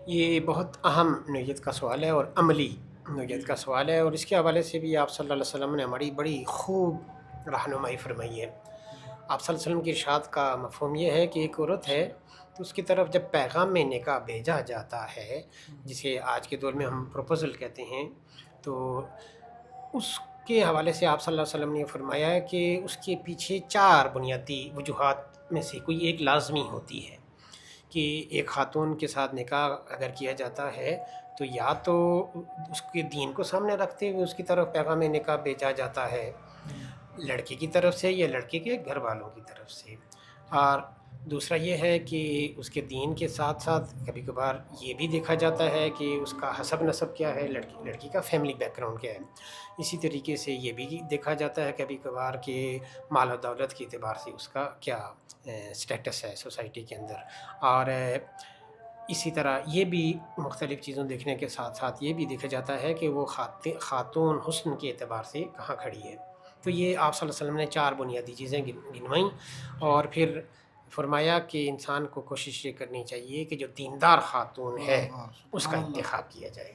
یہ بہت اہم نوعیت کا سوال ہے اور عملی نوعیت کا سوال ہے، اور اس کے حوالے سے بھی آپ صلی اللہ علیہ وسلم نے ہماری بڑی خوب رہنمائی فرمائی ہے۔ آپ صلی اللہ علیہ وسلم کی ارشاد کا مفہوم یہ ہے کہ ایک عورت ہے تو اس کی طرف جب پیغام نکاح بھیجا جاتا ہے، جسے آج کے دور میں ہم پروپوزل کہتے ہیں، تو اس کے حوالے سے آپ صلی اللہ علیہ وسلم نے فرمایا ہے کہ اس کے پیچھے 4 بنیادی وجوہات میں سے کوئی ایک لازمی ہوتی ہے کہ ایک خاتون کے ساتھ نکاح اگر کیا جاتا ہے تو یا تو اس کے دین کو سامنے رکھتے ہوئے اس کی طرف پیغام نکاح بھیجا جاتا ہے لڑکی کی طرف سے یا لڑکے کے گھر والوں کی طرف سے، اور دوسرا یہ ہے کہ اس کے دین کے ساتھ ساتھ کبھی کبھار یہ بھی دیکھا جاتا ہے کہ اس کا حسب نسب کیا ہے، لڑکی کا فیملی بیک گراؤنڈ کیا ہے۔ اسی طریقے سے یہ بھی دیکھا جاتا ہے کبھی کبھار کہ مال و دولت کے اعتبار سے اس کا کیا سٹیٹس ہے سوسائٹی کے اندر، اور اسی طرح یہ بھی مختلف چیزوں دیکھنے کے ساتھ ساتھ یہ بھی دیکھا جاتا ہے کہ وہ خاتون حسن کے اعتبار سے کہاں کھڑی ہے۔ تو یہ آپ صلی اللہ علیہ وسلم نے 4 بنیادی چیزیں گنوائیں، اور پھر فرمایا کہ انسان کو کوشش یہ کرنی چاہیے کہ جو دیندار خاتون ہے اس کا انتخاب کیا جائے۔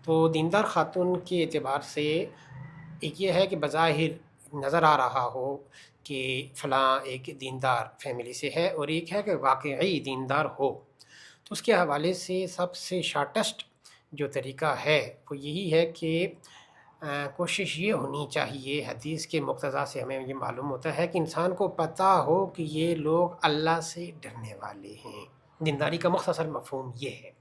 تو دیندار خاتون کے اعتبار سے ایک یہ ہے کہ بظاہر نظر آ رہا ہو کہ فلاں ایک دیندار فیملی سے ہے، اور ایک ہے کہ واقعی دیندار ہو۔ تو اس کے حوالے سے سب سے شارٹسٹ جو طریقہ ہے وہ یہی ہے کہ کوشش یہ ہونی چاہیے، حدیث کے مقتضا سے ہمیں یہ معلوم ہوتا ہے کہ انسان کو پتہ ہو کہ یہ لوگ اللہ سے ڈرنے والے ہیں۔ دینداری کا مختصر مفہوم یہ ہے۔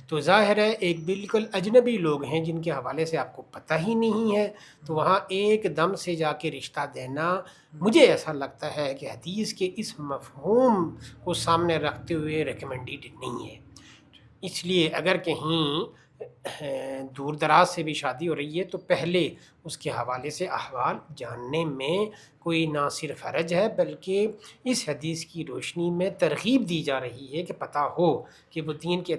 تو ظاہر ہے ایک بالکل اجنبی لوگ ہیں جن کے حوالے سے آپ کو پتہ ہی نہیں ہے، تو وہاں ایک دم سے جا کے رشتہ دینا مجھے ایسا لگتا ہے کہ حدیث کے اس مفہوم کو سامنے رکھتے ہوئے ریکمنڈیڈ نہیں ہے۔ اس لیے اگر کہیں دور دراز سے بھی شادی ہو رہی ہے تو پہلے اس کے حوالے سے احوال جاننے میں کوئی نہ صرف حرج ہے، بلکہ اس حدیث کی روشنی میں ترغیب دی جا رہی ہے کہ پتہ ہو کہ وہ دین کے